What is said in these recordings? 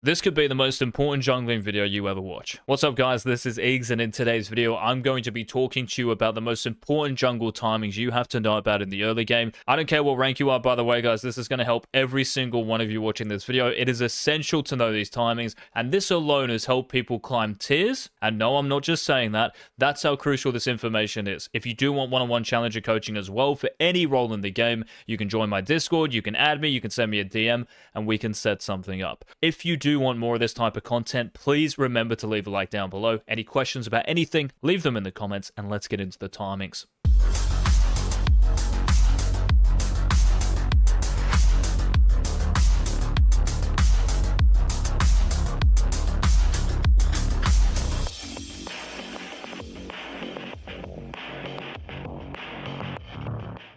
This could be the most important jungling video you ever watch. What's up guys, this is Eagz, and in today's video I'm going to be talking to you about the most important jungle timings you have to know about in the early game. I don't care what rank you are, by the way guys, this is going to help every single one of you watching this video. It is essential to know these timings, and this alone has helped people climb tiers. And no, I'm not just saying that, that's how crucial this information is. If you do want one-on-one challenger coaching as well for any role in the game, you can join my Discord, you can add me, you can send me a DM, and we can set something up. If you do want more of this type of content, please remember to leave a like down below. Any questions about anything, leave them in the comments, and let's get into the timings.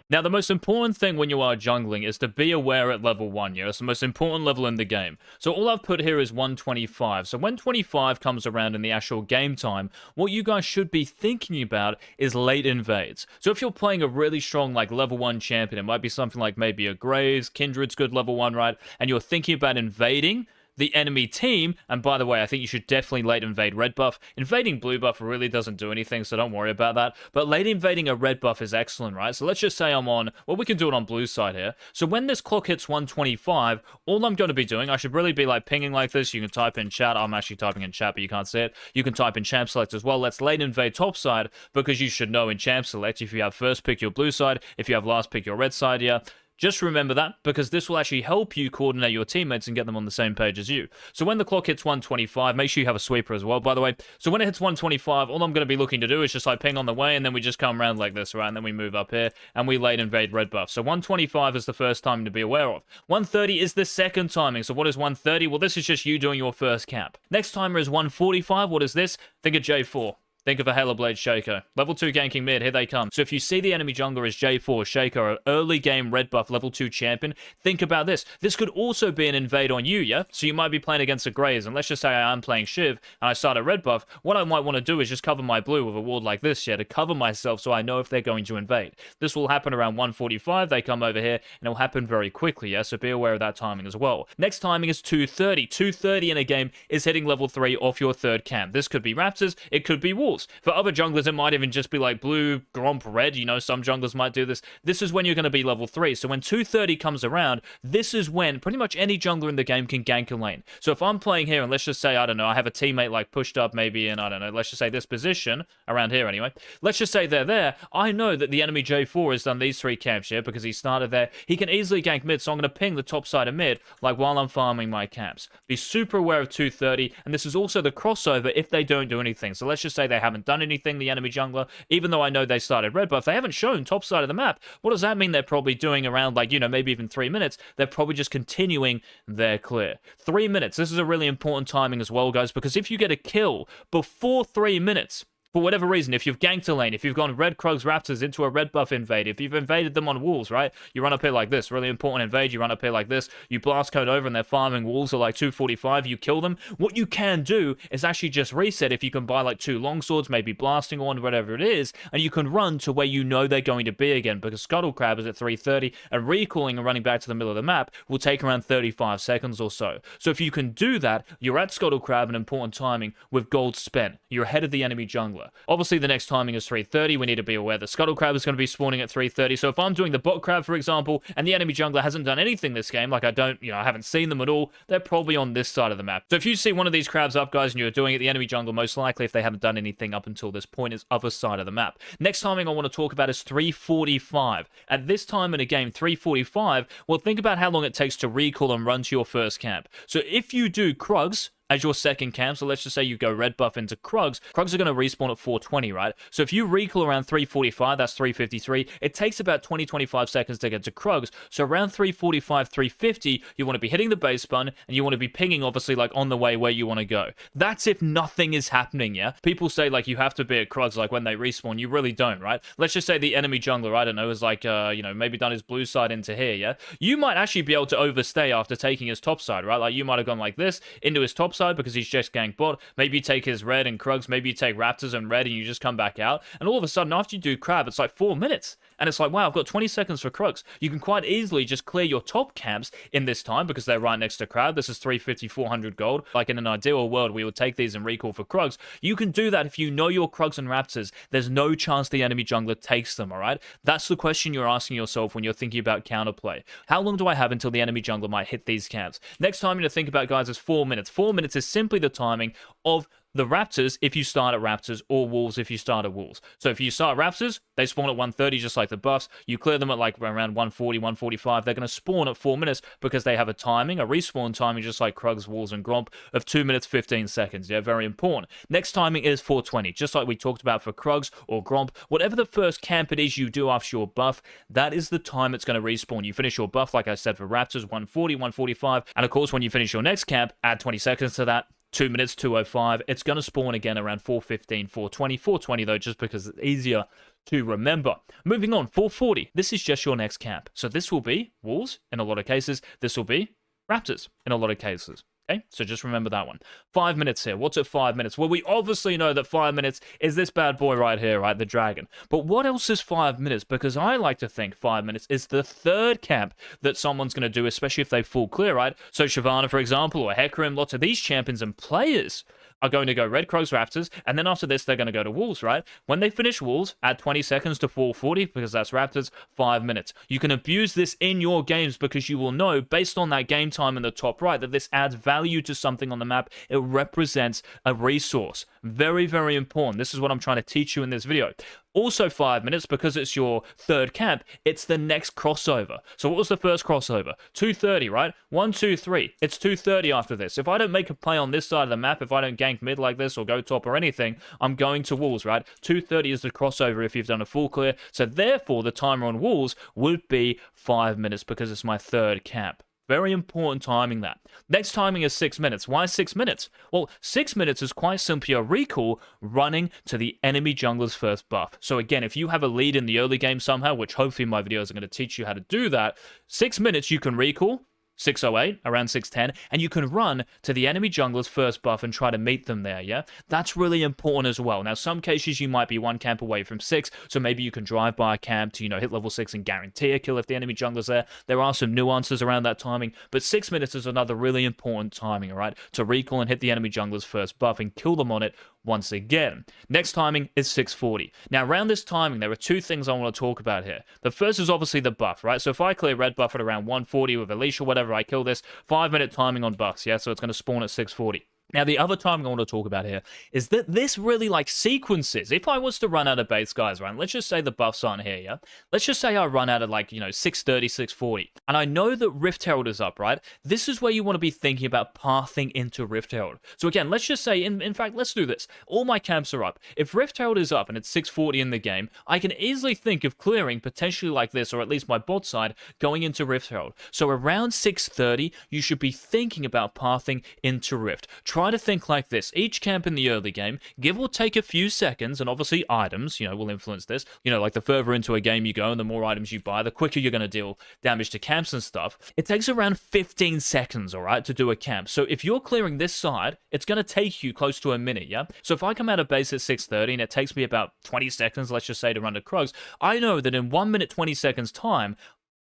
Now, the most important thing when you are jungling is to be aware at level 1, yeah? It's the most important level in the game. So all I've put here is 125. So when 25 comes around in the actual game time, what you guys should be thinking about is late invades. So if you're playing a really strong, like, level 1 champion, it might be something like maybe a Graves, Kindred's good level 1, right? And you're thinking about invading the enemy team, and by the way, I think you should definitely late invade red buff. Invading blue buff really doesn't do anything, so don't worry about that. But late invading a red buff is excellent, right? So let's just say I'm on, well, we can do it on blue side here. So when this clock hits 125, all I'm going to be doing, I should really be like pinging like this. You can type in chat. I'm actually typing in chat, but you can't see it. You can type in champ select as well. Let's late invade top side, because you should know in champ select, if you have first pick your blue side, if you have last pick your red side, yeah. Just remember that, because this will actually help you coordinate your teammates and get them on the same page as you. So when the clock hits 125, make sure you have a sweeper as well, by the way. So when it hits 125, all I'm going to be looking to do is just like ping on the way, and then we just come around like this, right? And then we move up here, and we late invade red buff. So 125 is the first time to be aware of. 130 is the second timing. So what is 130? Well, this is just you doing your first camp. Next timer is 145. What is this? Think of J4. Think of a Halo Blade Shaco. Level 2 ganking mid, here they come. So if you see the enemy jungler is J4, Shaco, an early game red buff level 2 champion, think about this. This could also be an invade on you, yeah? So you might be playing against a Graves, and let's just say I'm playing Shiv, and I start a red buff. What I might want to do is just cover my blue with a ward like this, yeah, to cover myself so I know if they're going to invade. This will happen around 145, they come over here, and it will happen very quickly, yeah? So be aware of that timing as well. Next timing is 230. 230 in a game is hitting level 3 off your third camp. This could be Raptors, it could be Wolves. For other junglers, it might even just be like blue, Gromp, red. You know, some junglers might do this. This is when you're going to be level 3. So when 230 comes around, this is when pretty much any jungler in the game can gank a lane. So if I'm playing here, and let's just say, I don't know, I have a teammate like pushed up maybe in, I don't know, let's just say this position, around here anyway. Let's just say they're there. I know that the enemy J4 has done these 3 camps here because he started there. He can easily gank mid, so I'm going to ping the top side of mid, like while I'm farming my camps. Be super aware of 230, and this is also the crossover if they don't do anything. So let's just say they haven't done anything, the enemy jungler, even though I know they started red buff, they haven't shown top side of the map. What does that mean? They're probably doing around, like, you know, maybe even 3 minutes. They're probably just continuing their clear. 3 minutes. This is a really important timing as well, guys, because if you get a kill before 3 minutes, for whatever reason, if you've ganked a lane, if you've gone red Krugs Raptors into a red buff invade, if you've invaded them on wolves, right? You run up here like this, really important invade, you run up here like this, you blast code over and they're farming wolves at like 245, you kill them. What you can do is actually just reset if you can buy like 2 longswords, maybe blasting on, whatever it is, and you can run to where you know they're going to be again, because Scuttle Crab is at 330, and recalling and running back to the middle of the map will take around 35 seconds or so. So if you can do that, you're at Scuttle Crab, an important timing, with gold spent. You're ahead of the enemy jungler. Obviously, the next timing is 330. We need to be aware the Scuttle Crab is going to be spawning at 330. So if I'm doing the bot crab, for example, and the enemy jungler hasn't done anything this game, like I haven't seen them at all, they're probably on this side of the map. So if you see one of these crabs up, guys, and you're doing it, the enemy jungler, most likely, if they haven't done anything up until this point, is other side of the map. Next timing I want to talk about is 345. At this time in a game, 345, well, think about how long it takes to recall and run to your first camp. So if you do Krugs as your second camp, so let's just say you go red buff into Krugs. Krugs are going to respawn at 420, right? So if you recall around 345, that's 353. It takes about 20-25 seconds to get to Krugs. So around 345, 350, you want to be hitting the base button, and you want to be pinging, obviously, like on the way where you want to go. That's if nothing is happening, yeah? People say, like, you have to be at Krugs, like, when they respawn. You really don't, right? Let's just say the enemy jungler, I don't know, is like, you know, maybe done his blue side into here, yeah? You might actually be able to overstay after taking his top side, right? Like, you might have gone like this into his top side because he's just ganked bot. Maybe you take his red and Krugs. Maybe you take Raptors and red and you just come back out. And all of a sudden, after you do crab, it's like 4 minutes. And it's like, wow, I've got 20 seconds for Krugs. You can quite easily just clear your top camps in this time because they're right next to crowd. This is 350, 400 gold. Like in an ideal world, we would take these and recall for Krugs. You can do that if you know your Krugs and Raptors. There's no chance the enemy jungler takes them, all right? That's the question you're asking yourself when you're thinking about counterplay. How long do I have until the enemy jungler might hit these camps? Next time to think about, guys, is 4 minutes. 4 minutes is simply the timing of the Raptors if you start at Raptors, or Wolves if you start at Wolves. So if you start Raptors, they spawn at 130 just like the buffs. You clear them at like around 140, 145. They're going to spawn at 4 minutes because they have a timing, a respawn timing just like Krugs, Wolves, and Gromp of 2 minutes, 15 seconds. Yeah, very important. Next timing is 420, just like we talked about for Krugs or Gromp. Whatever the first camp it is you do after your buff, that is the time it's going to respawn. You finish your buff, like I said, for Raptors, 140, 145. And of course, when you finish your next camp, add 20 seconds to that. 2 minutes, 205. It's going to spawn again around 415, 420. 420 though, just because it's easier to remember. Moving on, 440. This is just your next camp. So this will be Wolves in a lot of cases. This will be Raptors in a lot of cases. Okay, so just remember that one. 5 minutes here. What's at 5 minutes? Well, we obviously know that 5 minutes is this bad boy right here, right? The dragon. But what else is 5 minutes? Because I like to think 5 minutes is the third camp that someone's going to do, especially if they full clear, right? So Shyvana, for example, or Hecarim, lots of these champions and players are going to go Red Krugs Raptors, and then after this, they're going to go to Wolves, right? When they finish Wolves, add 20 seconds to 440, because that's Raptors, 5 minutes. You can abuse this in your games because you will know, based on that game time in the top right, that this adds value to something on the map. It represents a resource. Very, very important. This is what I'm trying to teach you in this video. Also 5 minutes, because it's your third camp, it's the next crossover. So what was the first crossover? 230, right? 1, 2, 3. It's 230 after this. If I don't make a play on this side of the map, if I don't gank mid like this or go top or anything, I'm going to Wolves, right? 230 is the crossover if you've done a full clear. So therefore, the timer on Wolves would be 5 minutes because it's my third camp. Very important timing that. Next timing is 6 minutes. Why 6 minutes? Well, 6 minutes is quite simply a recall running to the enemy jungler's first buff. So again, if you have a lead in the early game somehow, which hopefully my videos are going to teach you how to do that, 6 minutes you can recall, 608, around 610, and you can run to the enemy jungler's first buff and try to meet them there, yeah? That's really important as well. Now, some cases you might be one camp away from 6, so maybe you can drive by a camp to, hit level 6 and guarantee a kill if the enemy jungler's there. There are some nuances around that timing, but 6 minutes is another really important timing, all right? To recall and hit the enemy jungler's first buff and kill them on it once again. Next timing is 640. Now, around this timing, there are two things I want to talk about here. The first is obviously the buff, right? So if I clear red buff at around 140 with Alicia, whatever, I kill this, 5 minute timing on buffs, yeah? So it's going to spawn at 640. Now, the other timing I want to talk about here is that this really, sequences. If I was to run out of base, guys, right, let's just say the buffs aren't here, yeah? Let's just say I run out of, 630, 640. And I know that Rift Herald is up, right? This is where you want to be thinking about pathing into Rift Herald. So again, let's just say, in fact, let's do this. All my camps are up. If Rift Herald is up and it's 640 in the game, I can easily think of clearing potentially like this, or at least my bot side, going into Rift Herald. So around 630, you should be thinking about pathing into Rift. Try to think like this. Each camp in the early game, give or take a few seconds, and obviously items, will influence this. Like the further into a game you go and the more items you buy, the quicker you're going to deal damage to camps and stuff. It takes around 15 seconds, all right, to do a camp. So if you're clearing this side, it's going to take you close to a minute, yeah? So if I come out of base at 630 and it takes me about 20 seconds, let's just say, to run to Krugs, I know that in 1 minute, 20 seconds time,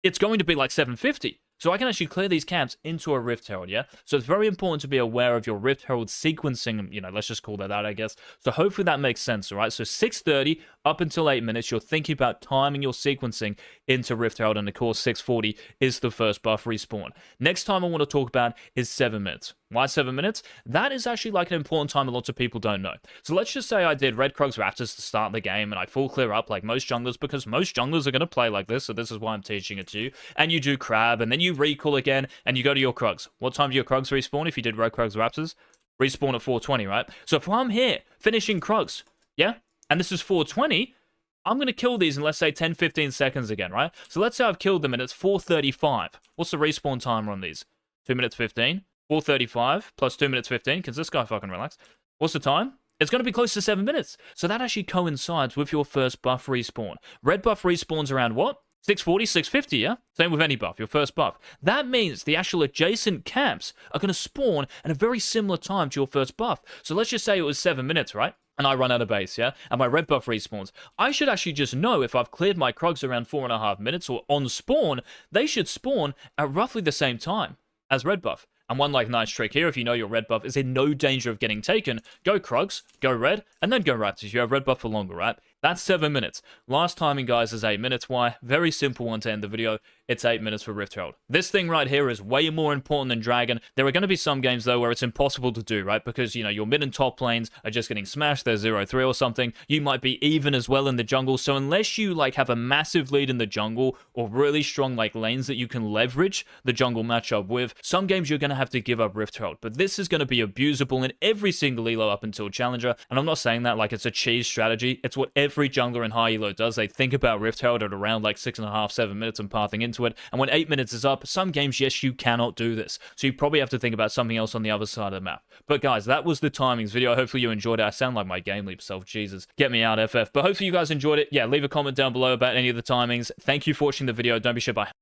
it's going to be like 750. So I can actually clear these camps into a Rift Herald, yeah? So it's very important to be aware of your Rift Herald sequencing, let's just call that out, I guess. So hopefully that makes sense, all right? So 630 up until 8 minutes, you're thinking about timing your sequencing into Rift Herald, and of course 640 is the first buff respawn. Next time I want to talk about is 7 minutes. Why 7 minutes? That is actually an important time a lot of people don't know. So let's just say I did Red Krugs Raptors to start the game and I full clear up like most junglers, because most junglers are going to play like this, so this is why I'm teaching it to you. And you do Crab, and then you recall again, and you go to your Krugs. What time do your Krugs respawn if you did Red Krugs Raptors? Respawn at 420, right? So if I'm here finishing Krugs, yeah? And this is 420, I'm going to kill these in, let's say, 10, 15 seconds again, right? So let's say I've killed them and it's 435. What's the respawn timer on these? 2 minutes 15. 435 plus 2 minutes 15. Can this guy fucking relax? What's the time? It's going to be close to 7 minutes. So that actually coincides with your first buff respawn. Red buff respawns around what? 640, 650, yeah? Same with any buff, your first buff. That means the actual adjacent camps are going to spawn at a very similar time to your first buff. So let's just say it was 7 minutes, right? and I run out of base, yeah? And my red buff respawns. I should actually just know if I've cleared my Krugs around 4.5 minutes or on spawn, they should spawn at roughly the same time as red buff. And one nice trick here, if you know your red buff is in no danger of getting taken, go Krugs, go red, and then go Raptors. You have red buff for longer, right? That's 7 minutes. Last timing, guys, is 8 minutes. Why? Very simple one to end the video. It's 8 minutes for Rift Herald. This thing right here is way more important than Dragon. There are going to be some games, though, where it's impossible to do, right? Because, you know, your mid and top lanes are just getting smashed. They're 0-3 or something. You might be even as well in the jungle. So unless you, have a massive lead in the jungle or really strong, lanes that you can leverage the jungle matchup with, some games you're going to have to give up Rift Herald. But this is going to be abusable in every single elo up until Challenger. And I'm not saying that like it's a cheese strategy. It's what every jungler in high elo does. They think about Rift Herald at around 6.5, 7 minutes and pathing into it. And when 8 minutes is up, some games, yes, you cannot do this. So you probably have to think about something else on the other side of the map. But guys, that was the timings video. Hopefully you enjoyed it. I sound like my game leap self. Jesus. Get me out, FF. But hopefully you guys enjoyed it. Yeah, leave a comment down below about any of the timings. Thank you for watching the video. Don't be shy. Bye.